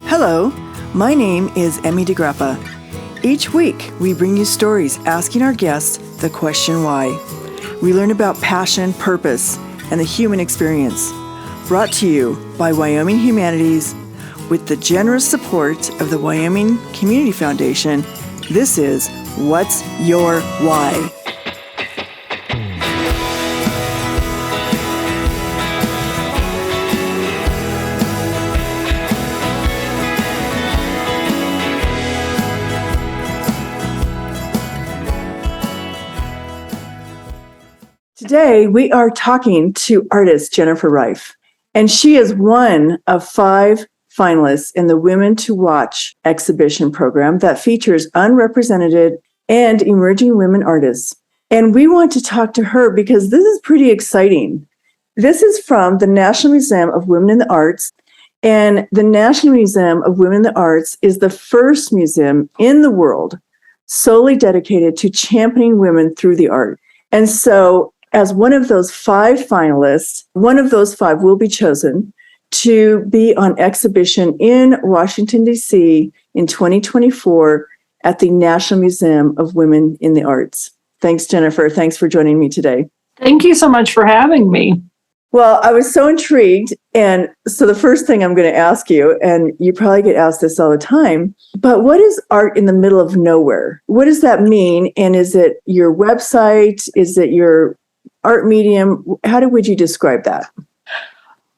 Hello, my name is Emmy DeGrappa. Each week, we bring you stories asking our guests the question why. We learn about passion, purpose, and the human experience. Brought to you by Wyoming Humanities with the generous support of the Wyoming Community Foundation. This is What's Your Why? Today, we are talking to artist Jennifer Rife, and she is one of 5 finalists in the Women to Watch exhibition program that features unrepresented and emerging women artists. And we want to talk to her because this is pretty exciting. This is from the National Museum of Women in the Arts, and the National Museum of Women in the Arts is the first museum in the world solely dedicated to championing women through the art. And so, as one of those 5 finalists, one of those 5 will be chosen to be on exhibition in Washington, D.C. in 2024 at the National Museum of Women in the Arts. Thanks, Jennifer. Thanks for joining me today. Thank you so much for having me. Well, I was so intrigued. And so the first thing I'm going to ask you, and you probably get asked this all the time, but what is art in the middle of nowhere? What does that mean? And is it your website? Is it your art medium? How would you describe that?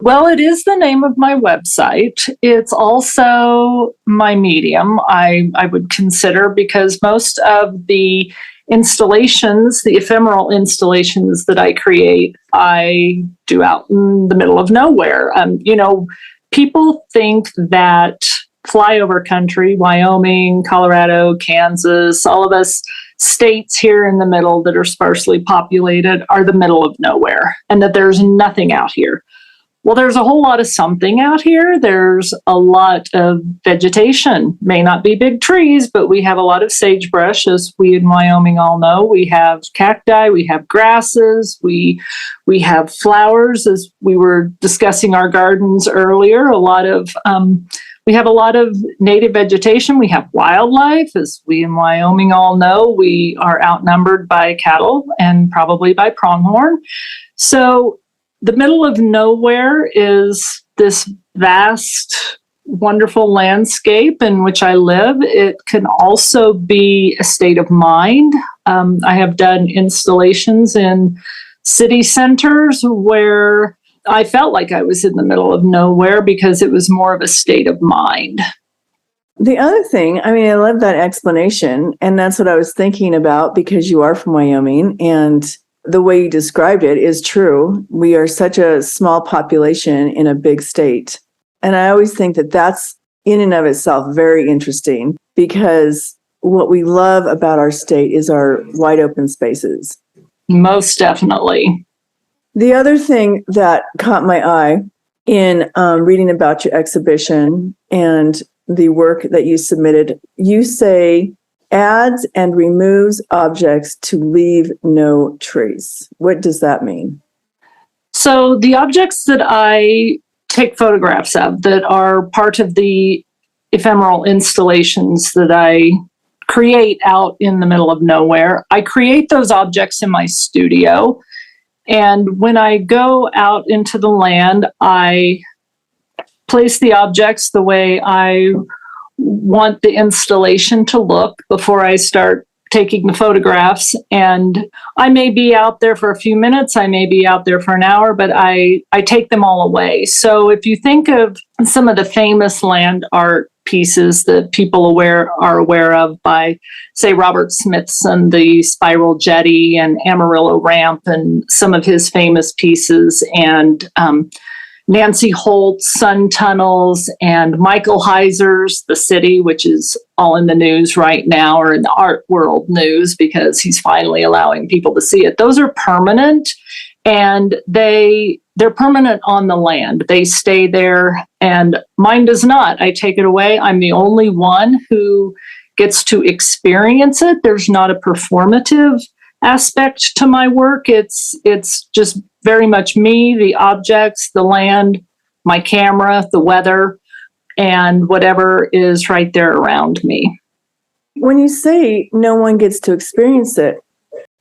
Well, it is the name of my website. It's also my medium, I would consider, because most of the installations, the ephemeral installations that I create, I do out in the middle of nowhere. People think that flyover country, Wyoming, Colorado, Kansas, all of us states here in the middle that are sparsely populated are the middle of nowhere, and that there's nothing out here. Well, there's a whole lot of something out here. There's a lot of vegetation. May not be big trees, but we have a lot of sagebrush, as we in Wyoming all know. We have cacti, we have grasses, we have flowers, as we were discussing our gardens earlier. We have a lot of native vegetation. We have wildlife, as we in Wyoming all know. We are outnumbered by cattle and probably by pronghorn. So the middle of nowhere is this vast, wonderful landscape in which I live. It can also be a state of mind. I have done installations in city centers where I felt like I was in the middle of nowhere because it was more of a state of mind. The other thing, I love that explanation, and that's what I was thinking about because you are from Wyoming, and the way you described it is true. We are such a small population in a big state. And I always think that that's in and of itself very interesting because what we love about our state is our wide open spaces. Most definitely. The other thing that caught my eye in reading about your exhibition and the work that you submitted, you say adds and removes objects to leave no trace. What does that mean? So the objects that I take photographs of that are part of the ephemeral installations that I create out in the middle of nowhere, I create those objects in my studio. And when I go out into the land, I place the objects the way I want the installation to look before I start taking the photographs. And I may be out there for a few minutes, I may be out there for an hour, but I take them all away. So if you think of some of the famous land art pieces that people are aware of by, say, Robert Smithson, the Spiral Jetty and Amarillo Ramp, and some of his famous pieces, and Nancy Holt's Sun Tunnels, and Michael Heiser's The City, which is all in the news right now, or in the art world news, because he's finally allowing people to see it. Those are permanent, and they're permanent on the land. They stay there, and mine does not. I take it away. I'm the only one who gets to experience it. There's not a performative aspect to my work. It's just very much me, the objects, the land, my camera, the weather. and whatever is right there around me. When you say no one gets to experience it,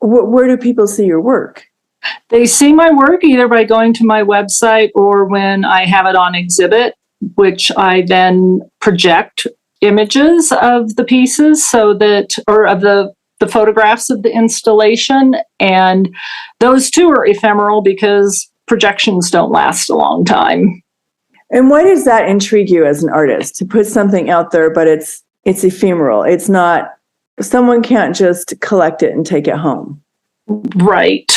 where do people see your work? They see my work either by going to my website or when I have it on exhibit, which I then project images of the pieces or of the photographs of the installation. And those too are ephemeral because projections don't last a long time. And why does that intrigue you as an artist, to put something out there, but it's ephemeral? It's not, someone can't just collect it and take it home. Right.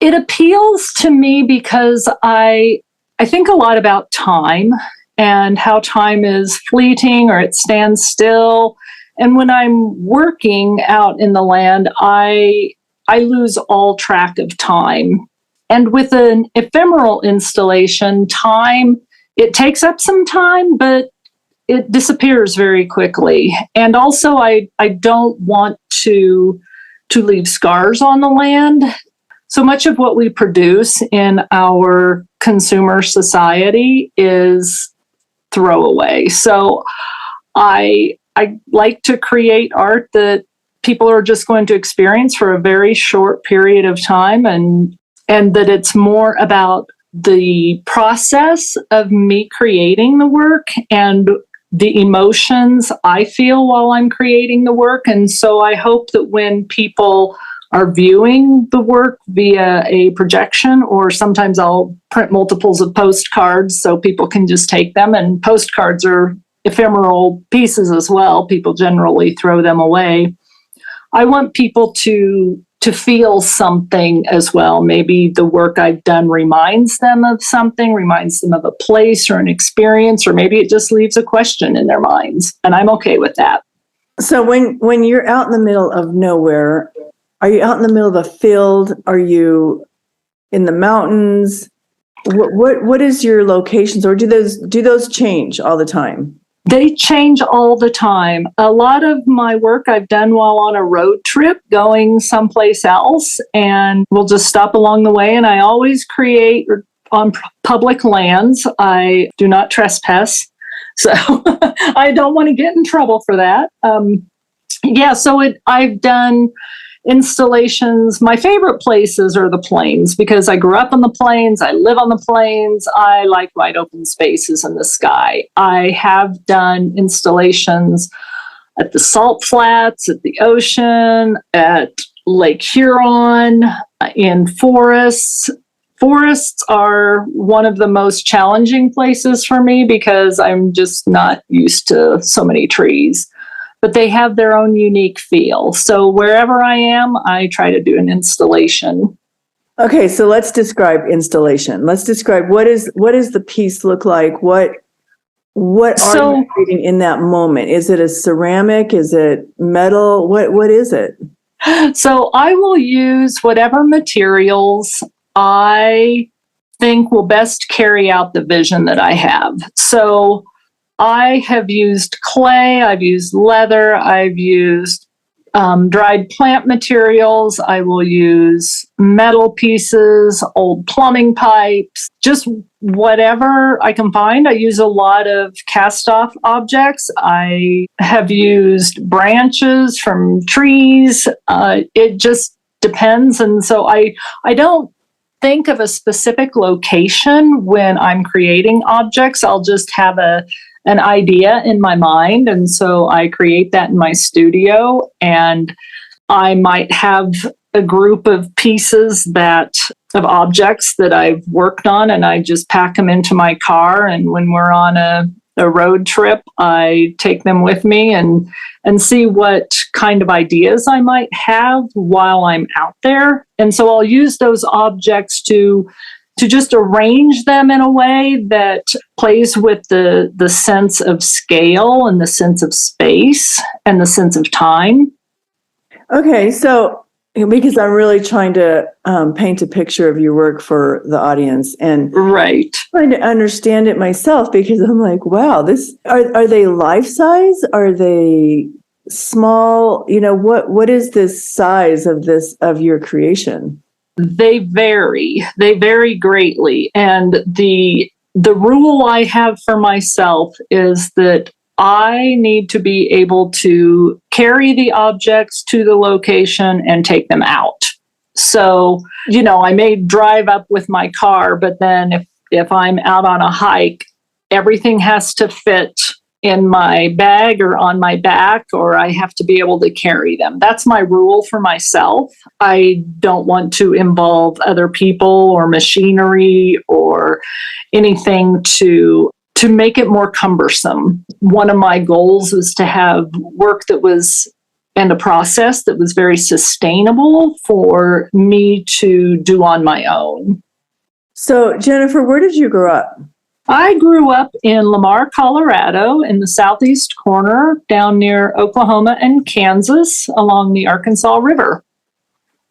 It appeals to me because I think a lot about time and how time is fleeting or it stands still. And when I'm working out in the land, I lose all track of time. And with an ephemeral installation, it takes up some time, but it disappears very quickly. And also, I don't want to leave scars on the land. So much of what we produce in our consumer society is throwaway. So I like to create art that people are just going to experience for a very short period of time, and that it's more about the process of me creating the work and the emotions I feel while I'm creating the work. And so I hope that when people are viewing the work via a projection, or sometimes I'll print multiples of postcards so people can just take them, and postcards are ephemeral pieces as well. People generally throw them away. I want people to feel something as well. Maybe the work I've done reminds them of something, reminds them of a place or an experience, or maybe it just leaves a question in their minds. And I'm okay with that. So when you're out in the middle of nowhere, are you out in the middle of a field? Are you in the mountains? What is your locations, or do those change all the time? They change all the time. A lot of my work I've done while on a road trip going someplace else, and we'll just stop along the way. And I always create on public lands. I do not trespass, so I don't want to get in trouble for that. I've done installations. My favorite places are the plains because I grew up on the plains. I live on the plains. I like wide open spaces in the sky. I have done installations at the salt flats, at the ocean, at Lake Huron, in forests. Forests are one of the most challenging places for me because I'm just not used to so many trees. But they have their own unique feel. So wherever I am, I try to do an installation. Okay, so let's describe installation. Let's describe what does the piece look like? What are you creating in that moment? Is it a ceramic? Is it metal? What is it? So I will use whatever materials I think will best carry out the vision that I have. So I have used clay, I've used leather, I've used dried plant materials. I will use metal pieces, old plumbing pipes, just whatever I can find. I use a lot of cast-off objects. I have used branches from trees. It just depends. And so I don't think of a specific location when I'm creating objects. I'll just have an idea in my mind, and so I create that in my studio, and I might have a group of pieces of objects that I've worked on, and I just pack them into my car, and when we're on a road trip, I take them with me and see what kind of ideas I might have while I'm out there. And so I'll use those objects to just arrange them in a way that plays with the sense of scale and the sense of space and the sense of time. Okay, so because I'm really trying to paint a picture of your work for the audience, and right, trying to understand it myself, because I'm like, wow, are they life size? Are they small? What is this size of your creation? They vary greatly. And the the rule I have for myself is that I need to be able to carry the objects to the location and take them out. So, I may drive up with my car, but then if I'm out on a hike, everything has to fit in my bag or on my back, or I have to be able to carry them. That's my rule for myself. I don't want to involve other people or machinery or anything to make it more cumbersome. One of my goals was to have work and a process that was very sustainable for me to do on my own. So, Jennifer, where did you grow up? I grew up in Lamar, Colorado, in the southeast corner, down near Oklahoma and Kansas, along the Arkansas River.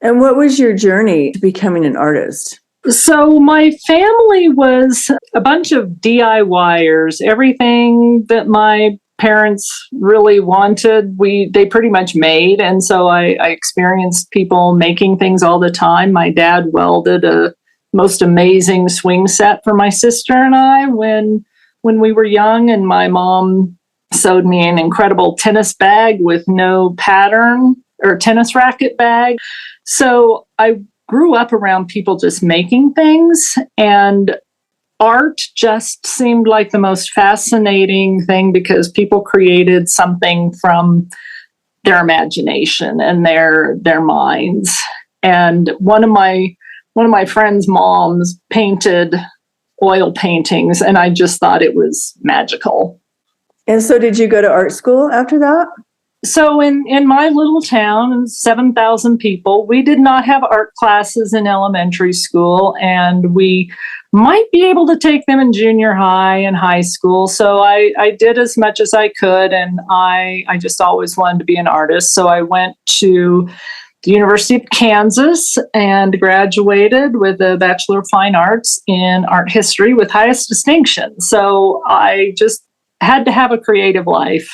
And what was your journey to becoming an artist? So my family was a bunch of DIYers. Everything that my parents really wanted, they pretty much made. And so I experienced people making things all the time. My dad welded a most amazing swing set for my sister and I when we were young, and my mom sewed me an incredible tennis bag with no pattern, or tennis racket bag. So I grew up around people just making things, and art just seemed like the most fascinating thing because people created something from their imagination and their minds. And one of my friend's moms painted oil paintings, and I just thought it was magical. And so did you go to art school after that? So in my little town, 7,000 people, we did not have art classes in elementary school, and we might be able to take them in junior high and high school. So I did as much as I could, and I just always wanted to be an artist. So I went to the University of Kansas and graduated with a Bachelor of Fine Arts in art history with highest distinction. So I just had to have a creative life.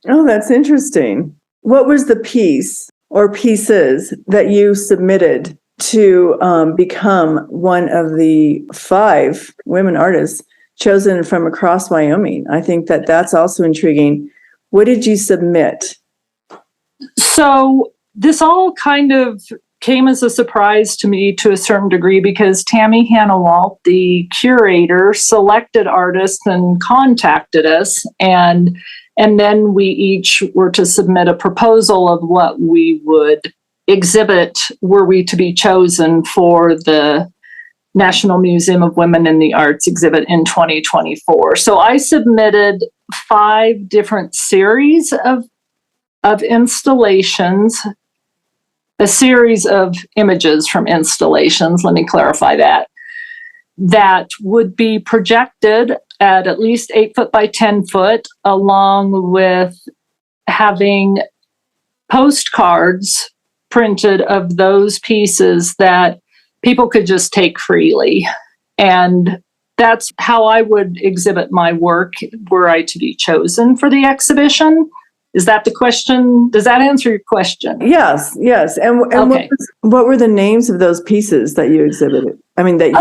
Oh, that's interesting. What was the piece or pieces that you submitted to become one of the 5 women artists chosen from across Wyoming? I think that's also intriguing. What did you submit? So this all kind of came as a surprise to me to a certain degree because Tammy Hannawalt, the curator, selected artists and contacted us, and then we each were to submit a proposal of what we would exhibit were we to be chosen for the National Museum of Women in the Arts exhibit in 2024. So I submitted 5 different series of installations, a series of images from installations, let me clarify that would be projected at least 8 foot by 10 foot, along with having postcards printed of those pieces that people could just take freely. And that's how I would exhibit my work were I to be chosen for the exhibition. Is that the question? Does that answer your question? Yes. And Okay. what were the names of those pieces that you exhibited? I mean, that you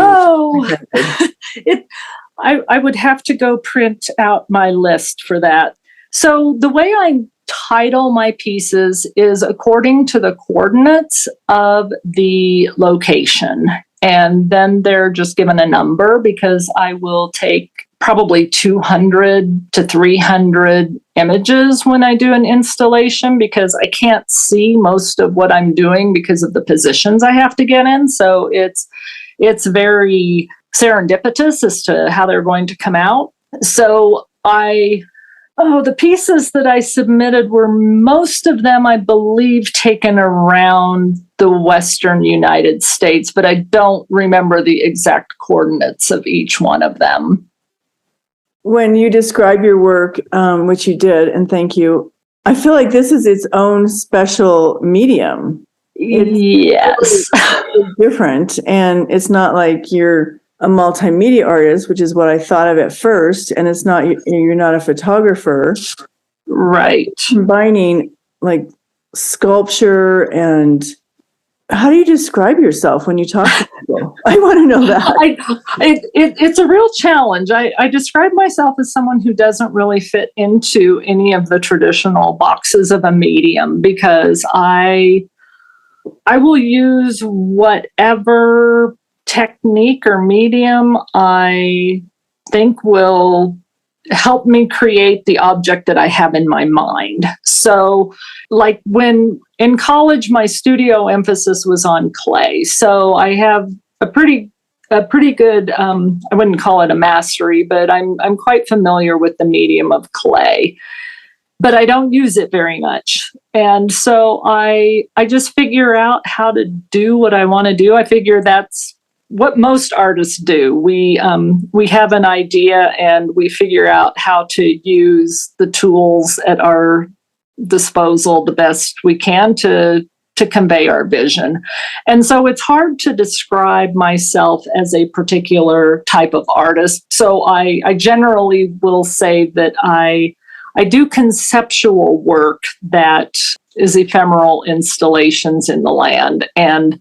I would have to go print out my list for that. So the way I title my pieces is according to the coordinates of the location. And then they're just given a number because I will take probably 200 to 300 images when I do an installation because I can't see most of what I'm doing because of the positions I have to get in. So it's very serendipitous as to how they're going to come out. So the pieces that I submitted were most of them, I believe, taken around the Western United States, but I don't remember the exact coordinates of each one of them. When you describe your work, which you did, and thank you, I feel like this is its own special medium. Yes. It's different, and it's not like you're a multimedia artist, which is what I thought of at first, and it's not, you're not a photographer. Right. Combining like sculpture and How do you describe yourself when you talk to people? I want to know that. It's a real challenge. I describe myself as someone who doesn't really fit into any of the traditional boxes of a medium, because I will use whatever technique or medium I think will help me create the object that I have in my mind. So, like when in college, my studio emphasis was on clay. So I have a pretty good, I wouldn't call it a mastery, but I'm quite familiar with the medium of clay, but I don't use it very much. And so I just figure out how to do what I want to do. I figure that's what most artists do. We have an idea and we figure out how to use the tools at our disposal the best we can to convey our vision. And so it's hard to describe myself as a particular type of artist. So I generally will say that I do conceptual work that is ephemeral installations in the land. And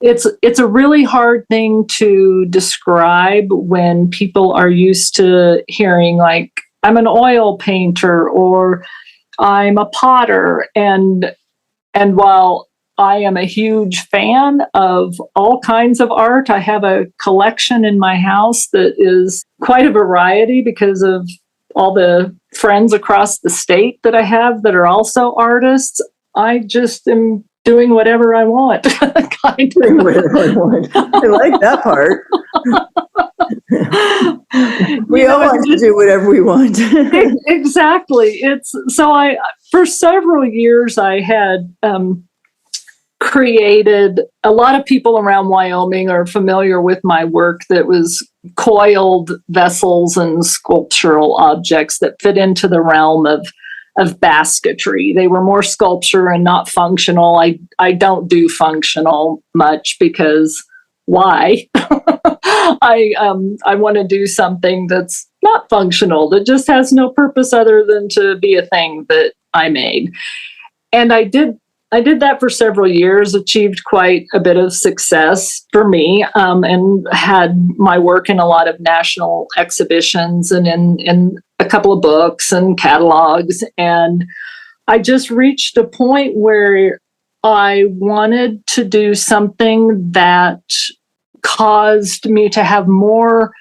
it's a really hard thing to describe when people are used to hearing, like, I'm an oil painter or I'm a potter. And while I am a huge fan of all kinds of art, I have a collection in my house that is quite a variety because of all the friends across the state that I have that are also artists. I just am doing whatever I want. Kind of. Whatever I want. I like that part. We all want to do whatever we want. Exactly. For several years I had created, a lot of people around Wyoming are familiar with my work that was coiled vessels and sculptural objects that fit into the realm of basketry. They were more sculpture and not functional. I don't do functional much because why? I want to do something that's not functional, that just has no purpose other than to be a thing that I made. And I did that for several years, achieved quite a bit of success for me, and had my work in a lot of national exhibitions and in a couple of books and catalogs. And I just reached a point where I wanted to do something that caused me to have more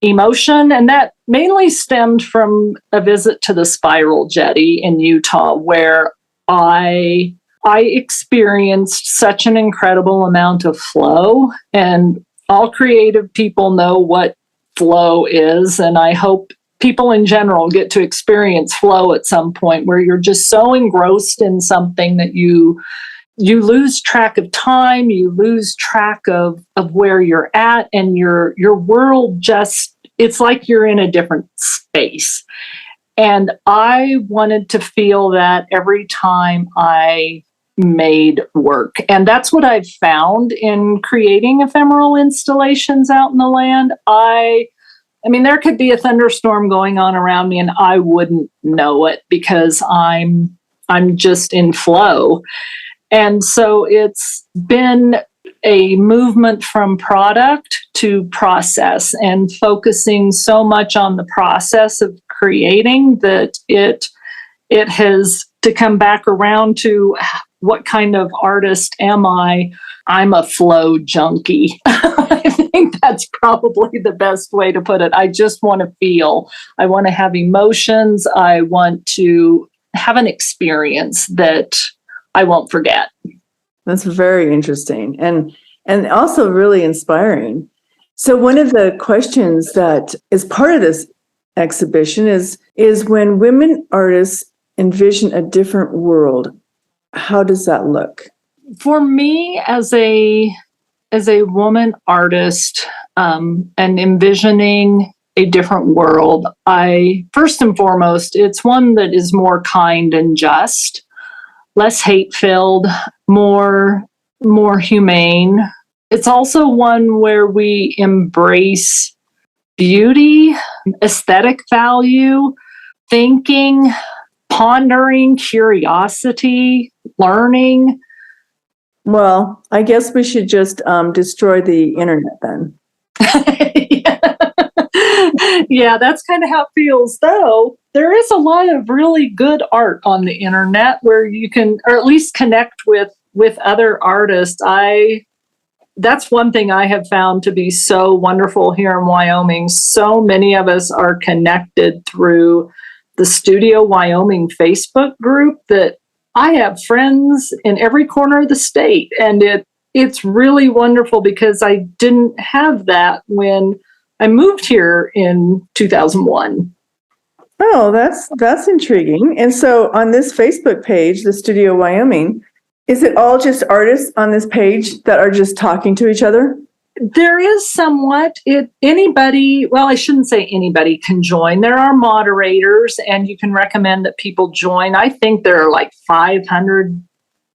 emotion. And that mainly stemmed from a visit to the Spiral Jetty in Utah, where I experienced such an incredible amount of flow. And all creative people know what flow is. And I hope people in general get to experience flow at some point, where you're just so engrossed in something that you lose track of time, you lose track of where you're at, and your world just, it's like you're in a different space. And I wanted to feel that every time I made work. And that's what I've found in creating ephemeral installations out in the land. I mean, there could be a thunderstorm going on around me and I wouldn't know it because I'm just in flow. And so it's been a movement from product to process, and focusing so much on the process of creating that it has to come back around to what kind of artist am I? I'm a flow junkie. I think that's probably the best way to put it. I just want to feel. I want to have emotions. I want to have an experience that I won't forget. That's very interesting and also really inspiring. So one of the questions that is part of this exhibition is when women artists envision a different world, how does that look? For me, as a woman artist, and envisioning a different world, first and foremost, it's one that is more kind and just, less hate-filled, more humane. It's also one where we embrace beauty, aesthetic value, thinking, pondering, curiosity, learning. Well, I guess we should just destroy the internet then. Yeah, that's kind of how it feels, though. There is a lot of really good art on the internet where you can, or at least connect with other artists. That's one thing I have found to be so wonderful here in Wyoming. So many of us are connected through the Studio Wyoming Facebook group that I have friends in every corner of the state. And it's really wonderful because I didn't have that when I moved here in 2001. Oh, that's intriguing. And so on this Facebook page, the Studio Wyoming, is it all just artists on this page that are just talking to each other? There is somewhat. Anybody, well, I shouldn't say anybody can join. There are moderators, and you can recommend that people join. I think there are like 500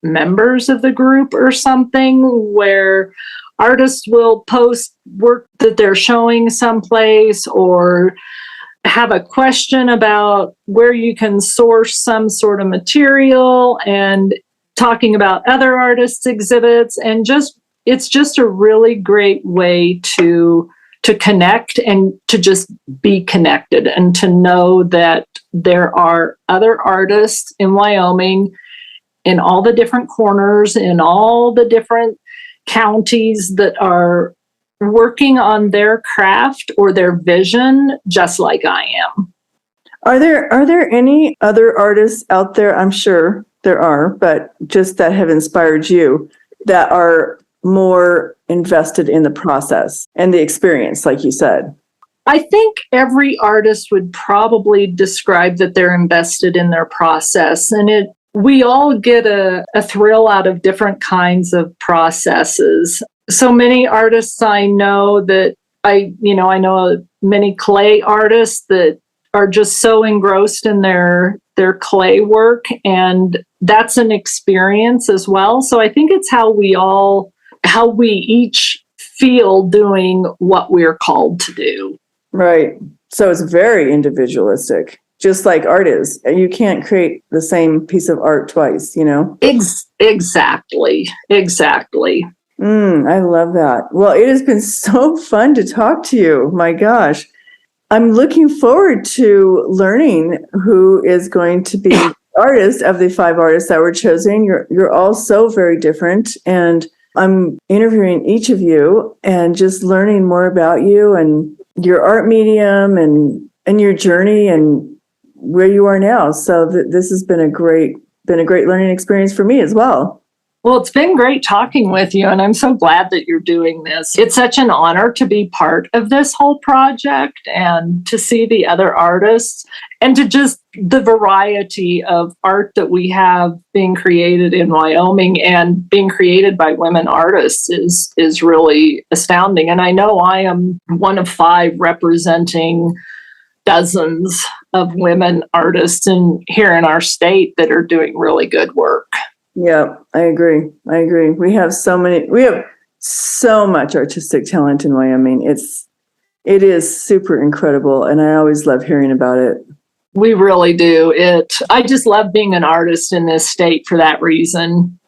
members of the group or something, where artists will post work that they're showing someplace or have a question about where you can source some sort of material, and talking about other artists' exhibits, and it's just a really great way to connect and to just be connected and to know that there are other artists in Wyoming in all the different corners, in all the different counties that are working on their craft or their vision just like I am. Are there any other artists out there? I'm sure there are, but just that have inspired you that are more invested in the process and the experience, like you said? I think every artist would probably describe that they're invested in their process, and we all get a thrill out of different kinds of processes. So many artists I know that I know many clay artists that are just so engrossed in their clay work, and that's an experience as well. So I think it's how we each feel doing what we're called to do. Right. So it's very individualistic, just like art is. You can't create the same piece of art twice, you know? Exactly. I love that. Well, it has been so fun to talk to you. My gosh. I'm looking forward to learning who is going to be the artist of the 5 artists that were chosen. You're all so very different, and I'm interviewing each of you and just learning more about you and your art medium and your journey and where you are now. So this has been a great learning experience for me as well. Well, it's been great talking with you, and I'm so glad that you're doing this. It's such an honor to be part of this whole project and to see the other artists and to just the variety of art that we have being created in Wyoming and being created by women artists is really astounding. And I know I am one of 5 representing dozens of women artists here in our state that are doing really good work. Yeah, I agree. We have so much artistic talent in Wyoming. It is super incredible, and I always love hearing about it. We really do. I just love being an artist in this state for that reason.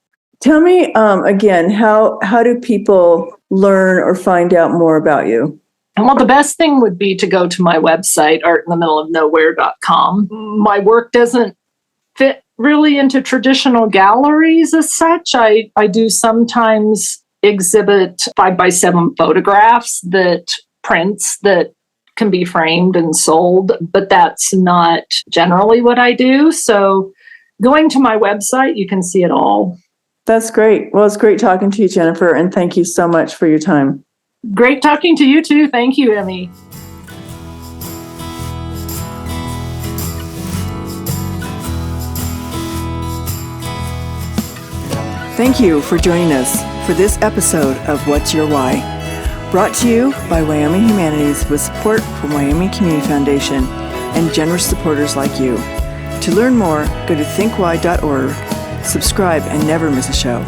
Tell me again, how do people learn or find out more about you? Well, the best thing would be to go to my website, artinthemiddleofnowhere.com. My work doesn't fit really into traditional galleries as such. I do sometimes exhibit 5x7 photographs, prints that can be framed and sold, but that's not generally what I do. So going to my website, you can see it all. That's great. Well, it's great talking to you, Jennifer, and thank you so much for your time. Great talking to you too. Thank you, Emmy. Thank you for joining us for this episode of What's Your Why? Brought to you by Wyoming Humanities with support from Wyoming Community Foundation and generous supporters like you. To learn more, go to thinkwhy.org, subscribe, and never miss a show.